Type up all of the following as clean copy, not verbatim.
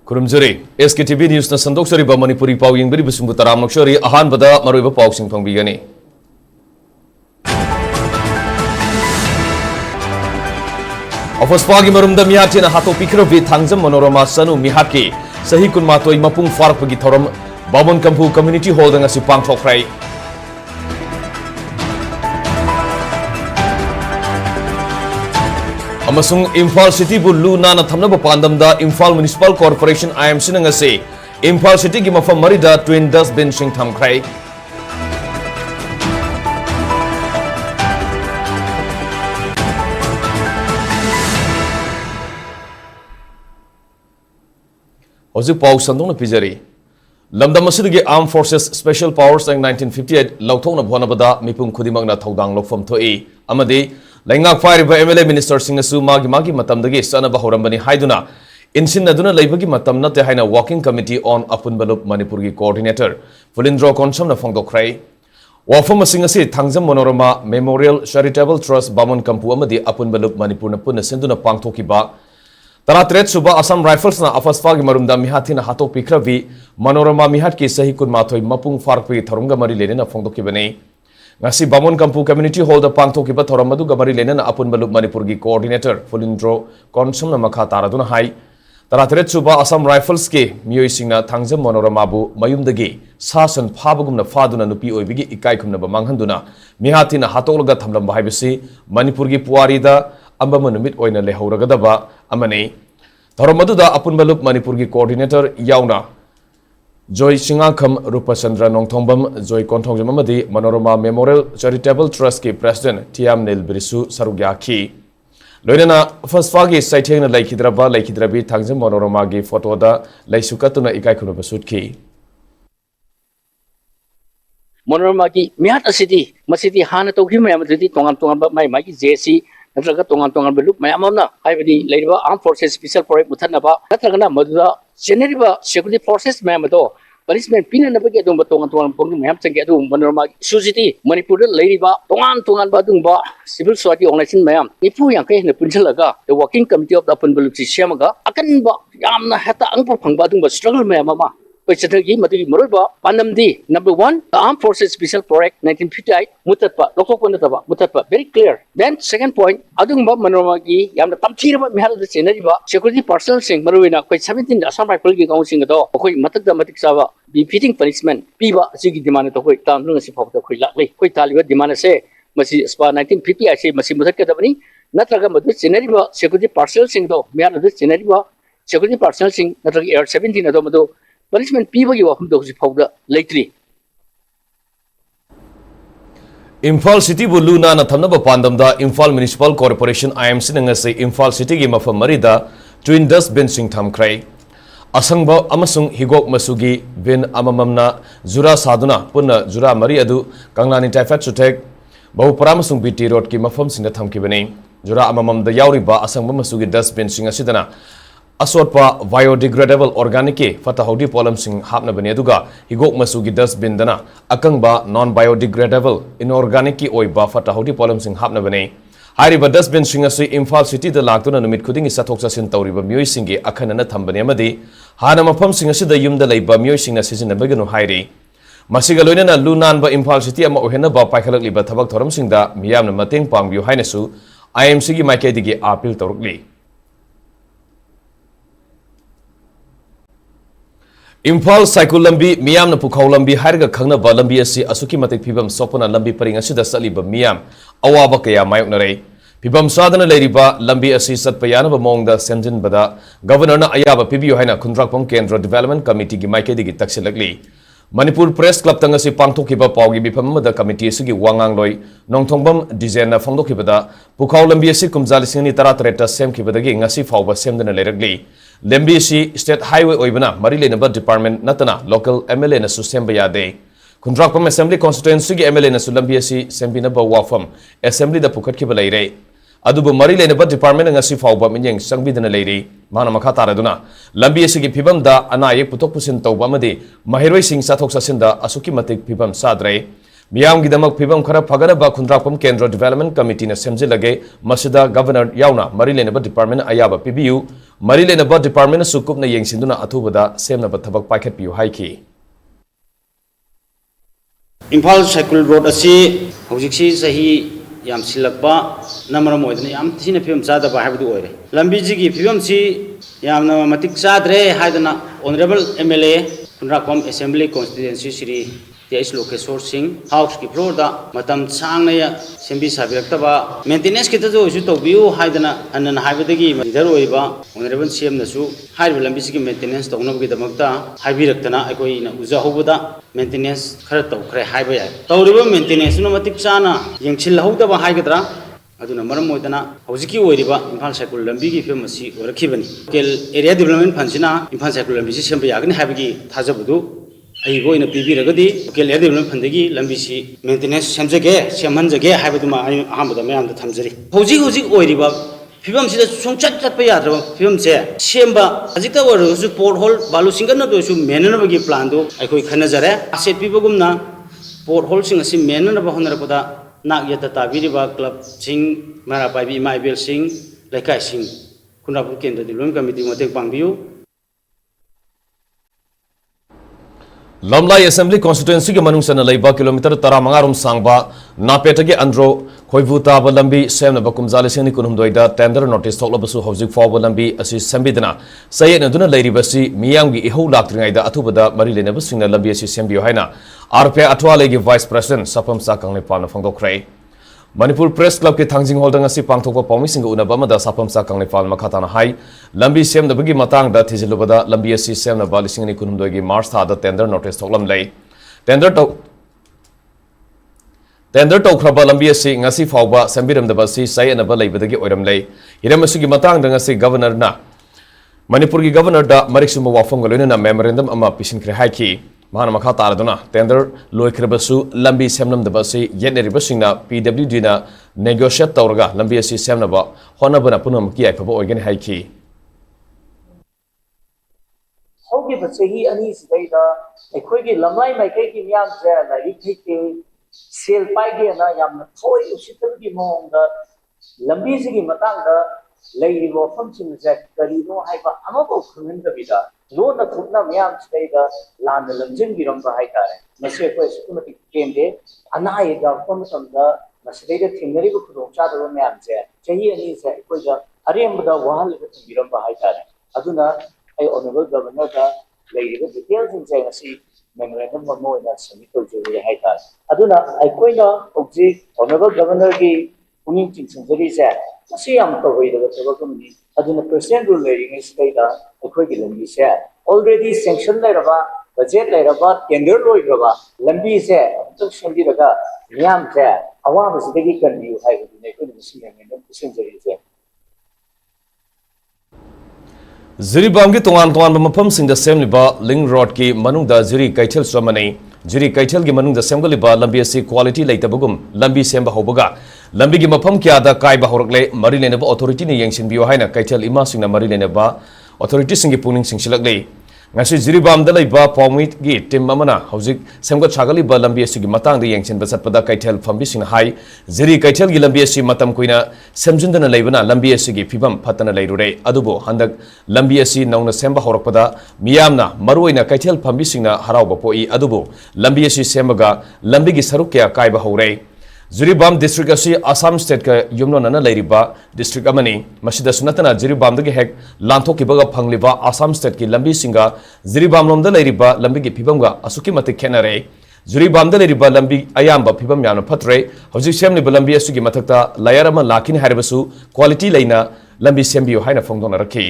Kurumjari, SKTV News na sandok sari ba Manipuri pau yung beri besumbu taram noksori ahan bada maroi ba pau sing pangbigani. Office pagi marumda mihati na hato pikrovi thangjam manorama sanu mihaki sahi kun matoi mapung farak pagi thoram Babon Kampu Community Hall dengan si pangthokrai. Amasung Imphal City bu luna na thamna ba pandamda Imphal Municipal Corporation IMC na ngasi Imphal City gi mafam marida twin dustbin sing thamkrai. Hoji pau sandong na pijari Lamdam asidagi Armed Forces Special Powers Act 1958 lauthokna bhonabada mipum khudimangna thodang lokfam thoi amadi laingak fairiba MLA minister singasu magi matamdagi sanaba horambani haiduna insinaduna leibagi matam nate haina working committee on Apunbalup Manipur gi coordinator Fulindro Konsamna phongdokrai wafam singasi thangjam monorama Memorial Charitable Trust Bamon Kampu amadi Apunbalup Manipur na punna senduna pangthokiba Taratret suba Assam Rifles na afasfagi marumda mihati na hatok pikravi Manorama mihat ki sahi kun mathoi mapung farpi tharunga mari lene na phongdoki bane ngasi Bamon Kampu Community Hall da pangthoki ba thoram madu gamari lene na Apunbalup Manipur gi coordinator Fulindro Konsum na makha taraduna hai Taratret suba Assam Rifles ke miyoi singna thangjam Manorama bu mayumdagi sasan phabagumna faduna nupi oibigi ikai khumna ba manghanduna mihati na hatolga thamlam ba haibisi Manipur gi puari da amba manumit oina lehoragadaba amane Thoromaduda Apunbalup Manipur gi coordinator yauna Joy Singakham Rupachandra Nongthongbam Joy Konthongjam amadi Manorama Memorial Charitable Trust ki president Tiam Nel Brisu Sarugyaki loinana fasfagi saithengna laikhidrabi thangjam Manorama gi photo da laisukatuna ikai khuna basutki Manorama ki mihat asidi masidi hana tawhi mayam didi tongan ba mai ki jesi natraga tongan belup mayam na haibadi leiba Armed Forces Special Project muthanaba natraga na maduda generiba security forces mayam do punishment pina na bagi adum tongan pong mayam changi adu Manorama sujiti Manipur leiba tongan ba dung ba civil society organization mayam ipu yang kai na punjalaga the working committee of the Apunbalup siamaga akan ba yamna hata angpa phangba dung ba struggle mayam ma Pachadagi Mati Muruba, Panamdi, number 1, the Armed Forces Special Project 1958, Mutatpa, Lokoponataba, Mutatpa, very clear. Then, second point, Adungba Manomagi, Yamna Tamchiraba, Mihal the Senariba, Security Personnel Sing, Maruina, quite 17 Assam Rifle Gong Ado, Okoi Matak Matiksava, befitting punishment, Piba, Sigi demand to quit down Lunasip of the Quilakli, quite Taliba demand say, Masi Spa 1950, I say Masimutakabani, Natraga Madu Senariba, Security Personnel Sing, though, Miana Senariba, Security Personnel Sing, Natragi Air 17 Adomado. Punishment people you welcome those powder lately. Imphal City bu luna na thamna ba pandamda Imphal Municipal Corporation IMC na ngasi Imphal City gi mafam marida twin dustbin sing thamkrai asangba amasung higok masugi bin amamamna jura saduna punna jura mari adu kanglani taifat chutek bahu paramasung BT road ki mafam sing na thamki bani jura amamamda yauri ba asangba masugi dustbin sing asidana Asotpa biodegradable organic fatahodi polam sing hapna bani aduga higok masugi dustbin dana akangba non biodegradable inorganic oiba fatahodi polam sing hapna bani hariba dustbin sing asu Imphal City da laktuna numit khuding sathok sasin tawriba myoi singi akhanana thambani amadi hana mafam sing asu da yumda leiba myoi sing na sizin baganu hairi masiga loinana lunan ba Imphal City ama ohena ba paikhalak liba thabak thoram sing da miyamna mateng pangbiu hainasu IMC gi maike digi appeal torukli Imphal Cycle Lambi Miam na Pukau Lambi Harga Kangna ba Lambi asi asuki matik pibam sopona Lambi paring asida saliba Miam awaba kaya mayok na rey pibam sadana leiriba Lambi asi satpayana ba mongda semjin bada Governor na ayaba pibiyo haina Kundrakpong Kendra Development Committee gi maike digi taksilagli Manipur Press Club tanga si pangthokiba pawgi bifam mada committee sugi wangang loi nongthongbam design na phongdokibada Pukau Lambi asi kumjalisingni taratreta semkibadagi ngasi fawba semdana leiragli Lembi si State Highway oibana Marile Number Department natana local MLA na susemba yade Kundrakpam Assembly Constituency gi MLA na sulambi si sembina ba wafam Assembly da pukat kiba leire adubu Marile Number Department ngasi fawba minyeng sangbidana leire mana makha taraduna lambi si gi phibam da anaye putok pusin tawba amadi mahiroi sing sathok sasinda asuki matik phibam sadre Miam Gidamak Pibam Kara Paganaba Kundrapam Kendra Development Committee na Semjilage, Masida Governor Yauna, Marilenaba Department Ayaba PBU, Marilenaba Department Sukup na Yangsinduna Atubada, Semnaba Tabak Paket Piu Haiki. Imphal Cycle Road asi hojiksi sahi yam silakpa namara moidani yam thina phim chada ba habdu oire lambi ji gi phim si yam na matik chadre haidana honorable MLA Kunrakom Assembly Constituency Sri Tais Lokesor Singh House ki floor da matam changna ya sembi sabirakta maintenance ki tajo isu tobiu haidana anan haibadagi idhar oiba honorable CM nasu haiba lambi ji maintenance tawna gi damakta haibiraktana akoi na uja hobada maintenance khara tawkhre haiba ya tawriba maintenance no matik chana yengchil hawdaba haigadra aduna maram moidana hojiki oiriba Imphal Cycle lambi gi film asi orakhibani kel area development fansina Imphal Cycle lambi si semba yagni haibagi thajabudu ai go ina pibi ragadi kel area development fandagi lambi si maintenance semjage semhanjage haibaduma ai ahambada mayam da thamjari hojik oiriba film sida sungchat chat pa yadra film se semba ajikta waru port hole balu singan na do su menana bagi plan do ai koi khana jare asset pibagumna port hole sing asi menana ba honara pada nak yata tabiriba club sing mara pai mai bel sing laikai sing kunapur kendra development committee mateng pangbiu Lamlai Assembly Constituency ke manungsana laiba kilometer tara mangarum sangba napetagi andro khoivuta balambi semna bakumjali seni kunumdoida tender notice thoklobasu hojik fawba lambi asi sembidana sayena duna lairibasi miyamgi iho laktringaida athubada mari lenaba singna lambi asi sembio haina RP Atwale gi Vice President Sapam Sakangni Pana Fangdokrai Manipur Press Club ke Thangjing Hall danga si pangthokpa pawmi singa unaba mada Sapam Sakangni Pan makhatana hai lambi semna bagi matang da thijilubada lambi asi semna balisingni kunumdoi gi March tha da tender notice thoklam lei tender tawkhraba lambi asi ngasi fawba sambiram da basi sayena ba leibadagi oiram lei hiram asigi matang danga si governor na Manipur gi governor da mariksuma wafam galona na memorandum ama pisinkre haiki Mahana makha taraduna tender loikrebasu lambi semnam da basi yenneribasingna PWD na negotiate tawraga lambi asi semna ba honabana punam ki aifaba oigani haiki Hogi basehi ani sidaida ekhoigi lamai maikai ki myam je lari thike sel paige na yam thoi usitar gi monga lambi sigi matang da leiri bo function je kari no haiba amako khunun da bida lo na thupna myam sidaida lan lamjin gi ram ba hai tare mase ko eskumati kende anai da function da masidaida thingari ko khudong cha da myam je chahi ani se ko ja arem da wahal gi ram ba hai tare aduna ai honorable governor da leiriba details in saying asi memorandum mo na submit to the high task aduna ai koina obji honorable governor ki uning chin sinjari sa asi am to hoi da tabakam ni aduna president rule leading is kaida akoi ki lambi sa already sanction lai raba budget lai raba tender loi raba lambi sa to shandi daga yam sa awam sidagi kan yu hai ne ko ni memorandum sinjari sa Ziribam ki tongan mapam sing da semliba ling road ki manung da jiri kaichel swamani jiri kaichel gi manung da semgaliba lambi asi quality leitabugum lambi semba hobaga lambi gi mapam kya da kai ba horakle mari lene ba authority ni yengsin biyo haina kaichel ima sing na mari lene ba authority sing gi puning sing silaklei ngasi ziribam da leiba pawmit gi tim amana hojik semga chagali ba lambi asi gi matang da yengsin ba satpada kaichel fambi sing hai jiri kaichel gi lambi asi matam kuina semjindana leibana lambi asi gi phibam phatana leirure adubo handak lambi asi nauna semba horakpada miyamna maruina kaichel fambi singna harauba poi adubo lambi asi sembaga lambi gi saruk kya kaiba hore Ziribam district asi Assam state ka yumno nana leiriba district amani masida sunatana Ziribam dagi hek lanthok kibaga phangliba Assam state ki lambi singa Ziribam lomda leiriba lambi gi phibamga asuki matik khenare Ziribam da leiriba lambi ayamba phibam yana phatre hojik semni lambi asugi mathakta layar ama lakin haribasu quality leina lambi sembiyo haina phongdona rakhi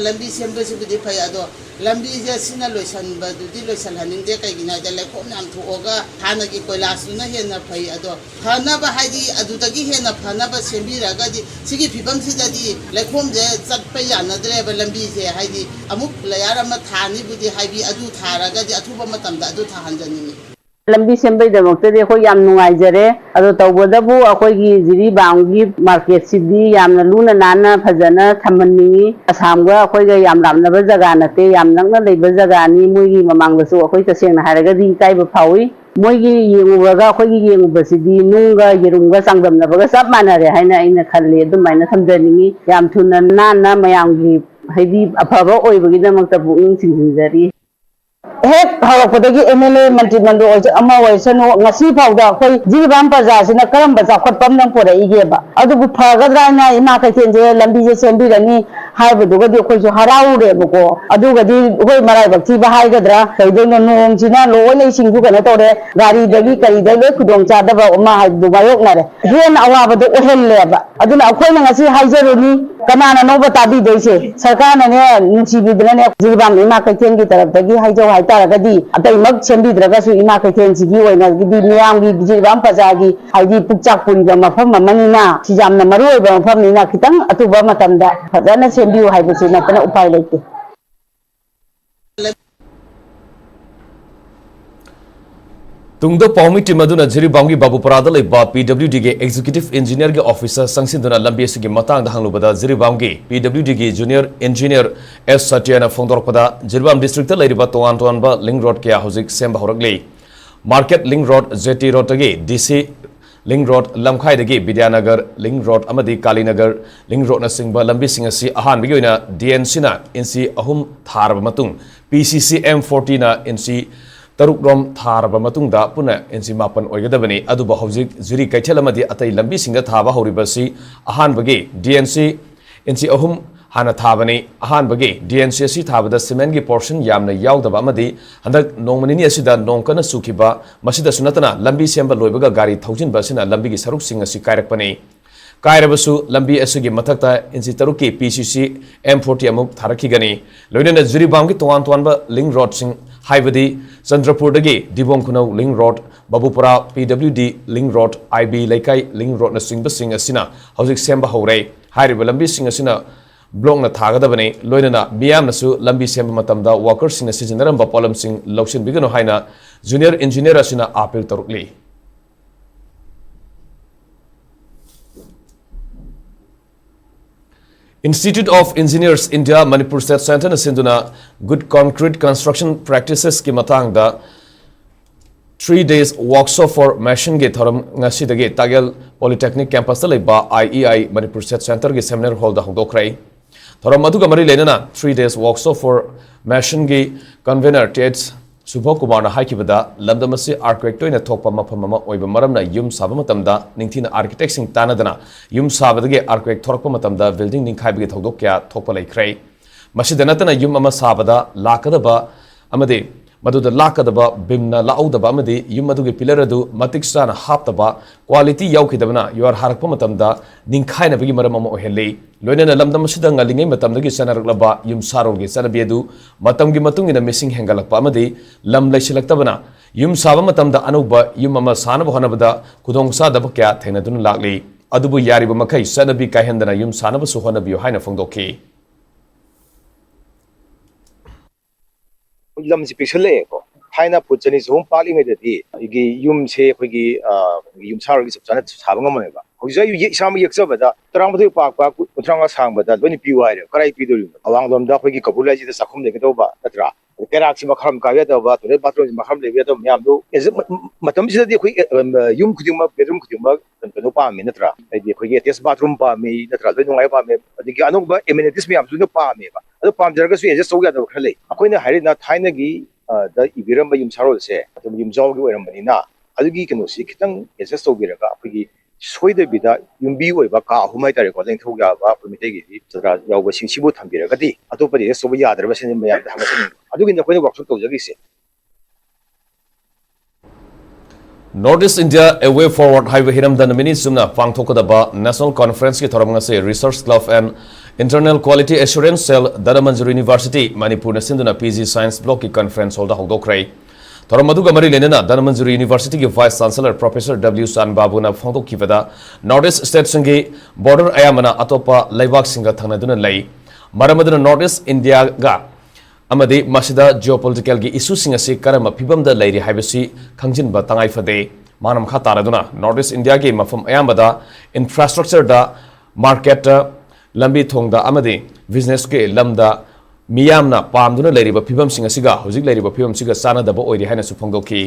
lambi sembe sibudi phai ado lambi je sina loisan ba dudi loisan haning de kai gina de lekhom nam thuoga hana ki koilas na hena phai ado hana ba haidi adu tagi hena phana ba sembi raga di sigi phibam sidadi lekhom je chat pa yana dre ba lambi je haidi amuk layar ama thani budi haibi adu tharaga di athuba matam da adu thahanjani lambi sembay damakte de ko yam nungaijare ado tawbodabu akoigi Jiribamgi market sidi yamna luna nana phajana thammanni asamga akoiga yam ramnaba jaga nate yam nangna leiba jaga ni moigi mamangdasu akoi tasengna haraga di kaiba phawi moigi yengubaga akoigi yengubasidi nunga yerumga sangdamnabaga sab manare haina aina khalle adumaina thamjaningi yam thuna nana mayamgi haidi afaba oibagi damakta buing sinjinjari hek hawakudagi MLA Mantri Mandu ama waisanu ngasi phawda khoi Jiribam Praja sina karam baza khotpam nang pore igeba adubu phagadra na ima ka chenje lambi je sembi rani haibudu gadi khoi ju haraure buko adugadi hoi marai bakti ba haigadra kaidono nong jina loi singju kana tore gari dagi kari dai loi khudong chada ba ma haidu bayok nare hen awabadu ohelleba aduna akhoi na ngasi haijaruni kanana no batabi deise sarkar na ne nuchibidna ne Jiribam ima ka chengi taraf dagi haijau hai taragadi atai mak sembidragasu ima ka chengi oina gidi miyamgi Jiribam Prajagi haidi pukchak puriga mafam manina sijamna maroi ba mafam nina kitang atuba matamda fadana sembiu haibusi na kana upai lete Tungda Paumi Timaduna Jiribamgi Babuparada Leba PWD ge Executive Engineer ge Officer Sangsinduna Lambi Sigi Matang Hanglubada Jiribamgi PWD ge Junior Engineer S Satyana Fondorpada Jiribam District Ladiba Toan Toanba Link Road Kia Hozik Semba Horagli Market Link Road ZT Road ge DC Link Road Lamkhai ge Bidyanagar Link Road Amadi Kalinagar Link Road na Singba Lambi Singasi Ahan Bigoina DNC na Insi Ahum Tharba Matung PCC M40 na Insi Taruk Rom Tharba Matungda Puna Insi Mapan Oigadabani Aduba Hozik Zuri Kaitelamadi Atai Lambi Singa Thaba Horibasi Ahan Bagi DNC Insi Ahum Hana Thabani Ahan Bagi DNC Si Thabada Cement gi portion Yamna Yaudaba Amadi Handak Nongmanini Asida Nongkana Sukiba Masida Sunatana Lambi Semba Loibaga Gari Thoujin Basina Lambi gi Saruk Singa Si Kairakpani Kairabasu Lambi Asigi Matakta Insi Taruki PCC M40 Amuk Tharakigani Loinana Jiribamgi Tuan Tuanba Link Road Sing Haibadi Chandrapur Dagi Dibong Kunau Link Road Babupura PWD Link Road IB Laikai Link Road na Singba Sing Asina Housing Semba Hore Hairiba Lambi Sing Asina Blong na Tagadabani Loinana Miam Nasu Lambi Semba Matamda Workers Sing Asianaram Bapolam Sing Lokshin Bigano Haina Junior Engineer Asina Apil Tarukli Institute of Engineers India Manipur State Center na Sinduna Good Concrete Construction Practices ki matangda 3 days workshop for machine ge thoram ngasi dage Tagel Polytechnic campus la ba IEI Manipur State Center ge seminar hall da hokdokrai thoram madu kamari lenana 3 days workshop for machine ge convener Ted Subho Kumar na haikibada lamdamasi architect toina thokpa mafam oiba maramna yum saba matamda ningthina architect sing tanadana yum sabadage architect thorkpa matamda building ningkhaibige thodok kya thokpa laikrai masidanatana yum ama sabada lakadaba amade maduda lakadaba bimna laudaba amade yum maduge pillar adu matik sana haptaba quality yaukidabana yur harakpa matamda ningkhaina bigi maram ama ohelle loinana lamdamasida ngalingai matamdagi sanaraklaba yum saroge sanabedu matamgi matungina missing hengalakpa amade lam laisilaktabana yum saba matamda anuba yum ama sanaba honabada kudongsa daba kya thainadun lakli adubu yariba makai sanabi kaihendana yum sanaba suhonabiyo haina phongdokki lamsi pixel ko thaina puchani zom paling ngadi igi yum se khogi yum sar gi sabchana sabanga maneba hoja yu isam yeksa bada tarang badu pak pak utranga sang bada bani piwa re karai pido awang dom da khogi kabula ji da sakhum le do ba tatra kerak si makhram ka ya do ba to bathroom si makhram le ya do myam do matam si di khoi yum khuding ma bedroom khuding ma no pa me natra di khogi test bathroom pa me natra do ngai pa me di anok ba amenities myam su no pa me ba ado pam jarga su adjust so ya do khale akoina hari na thaina gi da ibiramba yum sarol se atum yum jaw gi oiram na adugi kino si kitang adjust so biraga akogi soida bida yumbi oiba ka humai tare ko leng thoga ba permit gi tara yaw ba singsibu thambiraga di atopadi so ba yadra ba sen mayam da hamasin adugi na koina workshop to jagi se Northeast India A Way Forward Highway Hiram dan mini sumna pangthokadaba National Conference ki thoramnga se Research Club and Internal Quality Assurance Cell Manipur University Manipur na sinduna PG Science Block ki conference holda hokdokrai thoramadu gamari lenena Manipur University ki Vice Chancellor Professor W San Babu na phongdokibada Northeast State singi border ayamana atopa laibak singa thangnaduna lei maramaduna Northeast India ga amadi masida geopolitical gi issue singa si karama phibam da leiri haibasi khangjin ba tangai fade manam kha taraduna Northeast India gi mafam ayambada infrastructure da market lambi thongda amadi business ke lamda miyamna pamduna leiri ba phibam singa siga hojik leiri ba phibam siga sana da ba oiri haina su phongdoki.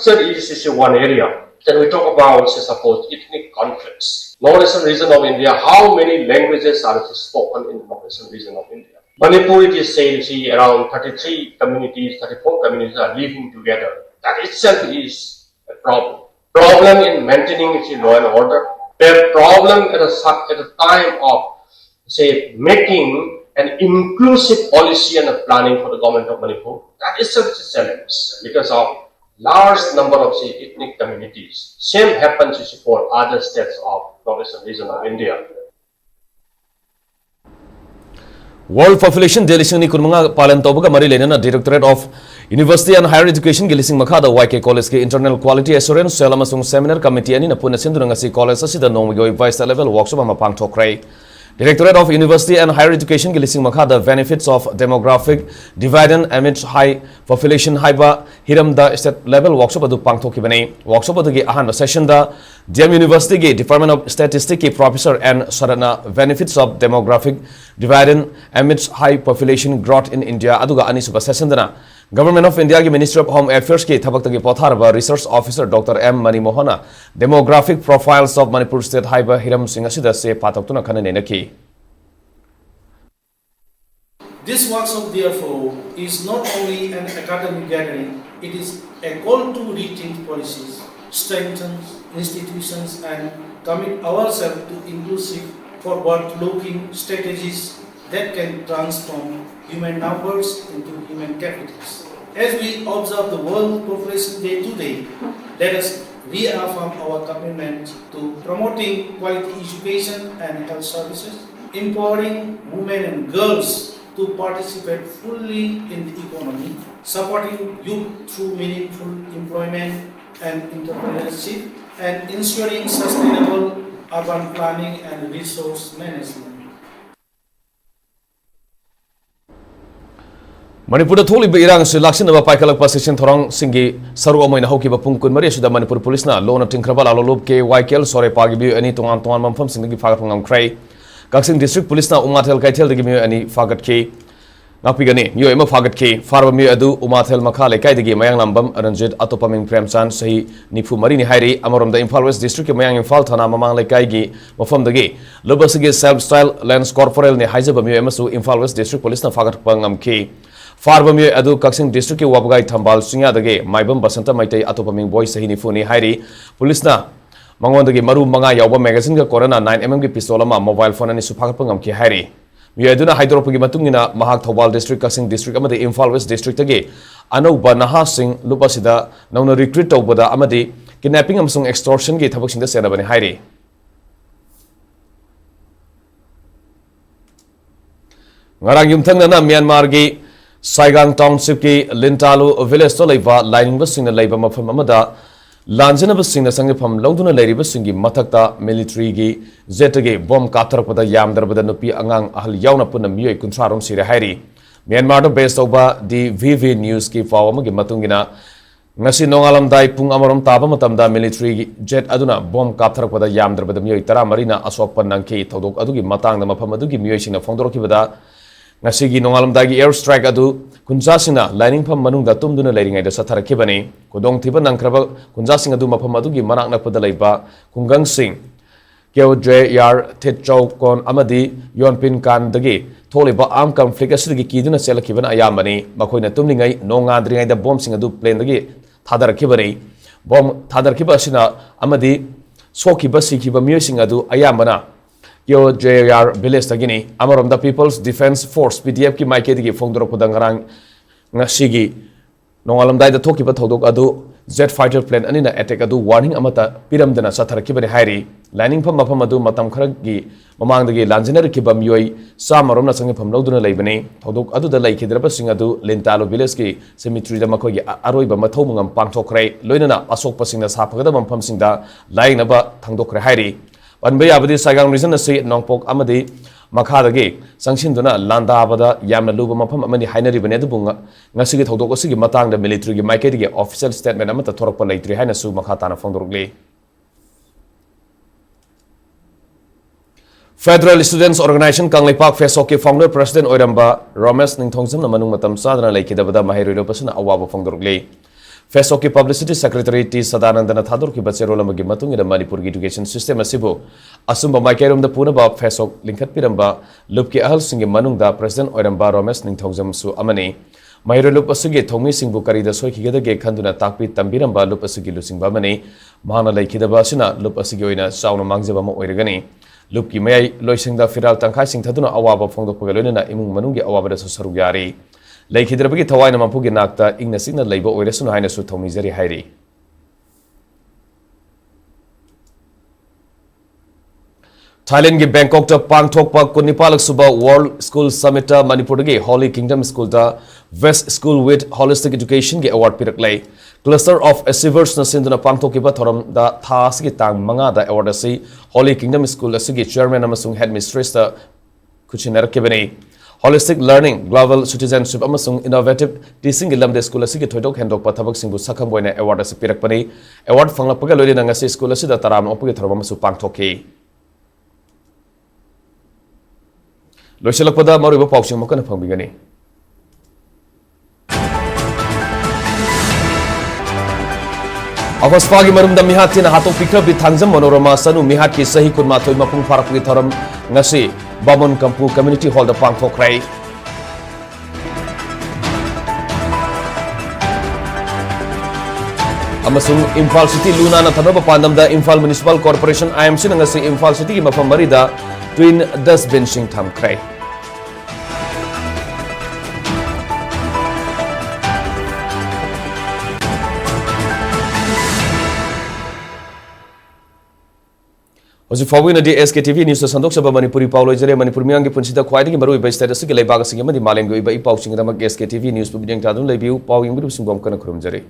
Structure is one area. Then we talk about, say, suppose, ethnic conflicts. Northeastern region of India, how many languages are spoken in the northeastern region of India? Manipur, it is said, see, around 33 communities, 34 communities are living together. That itself is a problem. Problem in maintaining law and order. A problem at a time of, say, making an inclusive policy and a planning for the government of Manipur. That itself is a challenge because of large number of, say, ethnic communities. Same happens for other states of northeastern region of India. World Population Day lising ni kunmanga palan tobaga mari lenana Directorate of University and Higher Education gi lising makha da YK College ki Internal Quality Assurance Cell amasung Seminar Committee ani na puna sinduna ngasi college asida nongmi vice level workshop ama pangthokrai. Directorate of University and Higher Education gi lising makha the benefits of demographic dividend amidst high population haiba hiram da state level workshop adu pangthokibani. Workshop adu gi ahan session da DM University gi Department of Statistics ki Professor and Sarana benefits of demographic dividend amidst high population growth in India aduga ani suba session dana Government of India ki Ministry of Home Affairs ki thabak tagi potharba Research Officer Dr. M. Manimohana demographic profiles of Manipur state haiba hiram singh asida se pataktuna khanane naki. This workshop therefore is not only an academic gathering, it is a call to rethink policies, strengthen institutions and commit ourselves to inclusive forward-looking strategies that can transform human numbers into human capitals. As we observe the World Population Day today, let us reaffirm our commitment to promoting quality education and health services, empowering women and girls to participate fully in the economy, supporting youth through meaningful employment and entrepreneurship, and ensuring sustainable urban planning and resource management. Manipur da tholi irang se laksin ba paikalak position thorang singi saru amoina hoki ba pungkun mari suda Manipur police na lona tingkrabal alolob ke YKL sore pagi bi ani tongan mamfam singi fagat ngam krai Kaksing District Police na umathel kaitel digi mi ani fagat ke ngapigani mi ema fagat ke farba mi adu umathel makha lekai digi mayang lambam Ranjit Atopaming Premchan sahi nifu mari ni hairi amarom da Imphal West District ke mayang Imphal thana mamang lekai gi mafam dagi lobasigi self style lens corporal ne haijaba mi ema su Imphal West District Police na fagat pangam ke farba mi adu Kaksing District ke wabgai thambal singa dagi maibam basanta maitai Atopaming boy sahi nifu ni hairi police na Mangondagi maru manga yauba magazine ka corona 9mm ki pistol ama mobile phone ani suphak pangam ki hairi mi aduna haidropagi matungina mahak Thobal District Kasing District amade Imphal West District age anauba naha sing lupasida nauna recruit tawbada amade kidnapping amsung extortion ki thabak singda senabani hairi ngarang yumthang na Myanmar gi Saigang Township ki Lintalu village to leiba lining bus singna leiba mafam amada Lanjana Singh Sangapam Londuna Lady Singi Matakta military gi Zetage bomb Katarpada Yamdarbada Nupi Angang Ahal Yauna Punamui Kuntrarum Sira Hari Myanmar based over the VV News ki Fawamagi Matungina Nasi Nongalam Dai Pung Amaram Tabamatamda military jet aduna bomb Katarpada Yamdarbada Mui Tara Marina Aswapan Nanki Todok Adugi Matang the Mapamadugi Muising of Fondorokibada Nasigi Nongalam Dagi airstrike adu Kunjasina lining from Manunga Tumduna Lading at the Satara Kibani, Kudong Tiban and Kraba, Kunjasing adu Mapamadugi Manak Padalaiba, Kungang Singh, Kyo J. Yar, Tetchow Kon Amadi, Yon Pin Kan Dagi, Toliba Arm conflict as the Kiduna Sela Kiban Ayamani, Makoina Tumlingai, Nonga the bomb sing adu plane the gate, Tadar Kibani, bomb Tadar Kibasina, Amadi, Soki Basi Kiba Musing adu Ayamana. Yo JR Village Tagini, Amaram the People's Defense Force, PDF ki Maike di Fondro Pudangarang Nasigi, Nongalam Dai the Toki Patodok Adu, Z fighter plane Anina attack Adu, warning Amata, Piram Dana Sataraki Hairi, lining from Mapamadu Matam Karagi, Mamang the Lanziner Kibam Yoi, Samarom Sang from Loduna Labane, Todok Adu the Lake Hidrapasing Adu, Lintalo Vileski, Cemetery the Makogi, Aroiba Matomum, Pantokre, Loina, Asok Passing the Sapagadam Pamsing da, lying about Tangdokre Hairi. One bay abadi Saigang reason say Nongpok Amadi ꯃꯈꯥꯗꯒꯤ ꯆꯪꯁꯤꯟꯗꯨꯅ ꯂꯥꯟꯗꯥꯕꯗ ꯌꯥꯝꯅ ꯂꯨꯕ ꯃꯐꯝ ꯑꯃꯅꯤ ꯍꯥꯏꯅꯔꯤꯕꯅꯤ ꯑꯗꯨꯕꯨ ꯉꯁꯤꯒꯤ ꯊꯧꯗꯣꯛ ꯑꯁꯤꯒꯤ ꯃꯇꯥꯡꯗ ꯃꯤꯂꯤꯇꯔꯤꯒꯤ ꯃꯥꯏꯀꯩꯗꯒꯤ ꯑꯣꯐꯤꯁꯤꯌꯦꯜ ꯁ꯭ꯇꯦꯠꯃꯦꯟꯠ ꯑꯃꯠꯇ ꯊꯣꯔꯛꯄ ꯂꯩꯇ꯭ꯔꯤ ꯍꯥꯏꯅꯁꯨ ꯃꯈꯥ ꯇꯥꯅ ꯐꯣꯡꯗꯣꯛꯂꯤ Federal Students Organization Kangleipak Fesok founder president oiramba Ramesh Ningthongsamna manung matam sadana laikidabada mahairoi pasuna awaba fongdorgli Fesok Publicity Secretary T Sadanandana Thadorki Bacherolamagi matungina Manipur education system asibu asumba maikairom da punaba Fesok linkat piramba lupki ahal singi manungda president oiramba Ramesh Ningthongzam su amani mahairoi lup asugi thongmi singbu karida soikigedage khanduna takpi tambiramba lup asugi lusingba amani mahana laikidaba asuna lup asugi oina sauna mangjaba ma oiragani Lupki mayai loisingda firal tangkai sing thaduna awaba fongdokpaga loinana imung manunggi awabada su saruk yari laikhidrabagi thawaina mampugi nakta ingna singna leiba oiresuna haina su thomizari hairi Thailand ki Bangkok ta pangthokpa kunipalak suba World School Summit ta Manipur gi Holy Kingdom School ta West School with Holistic Education gi award piraklai Cluster of Achievers na sinduna pangthokiba thoram da thas gi tang manga da award asi Holy Kingdom School asigi chairman amasung headmistress ta kuchinar kebani Holistic Learning Global Citizenship amasung Innovative Teaching gi lamde school asigi thoidok hendok pathabak singbu sakham boina award asi pirakpani award fanglapga loina ngasi school asida taram opgi thoram amasu pangthoki Loisalakpada maruiba pausing makana phangbigani Avasfagi marumda mihatina hatok pikra bi thangjam monorama sanu mihat ki sahi kunma thoi mapung farakgi thoram ngasi Bamon Kampu Community Hall da pangthokrai Amasung Imphal City Luna na thanaba pandamda Imphal Municipal Corporation IMC na ngasi Imphal City ki mafam marida twin dustbin sing thamkrai Oji following the SKTV news sandok saba Manipuri Paulo jere Manipur miang gi punsida khwaidagi maru iba status gi leibaga singi madi maleng go iba i pau singi damak SKTV news pubideng tadun leibiu pau yimgu singom kana khurum jere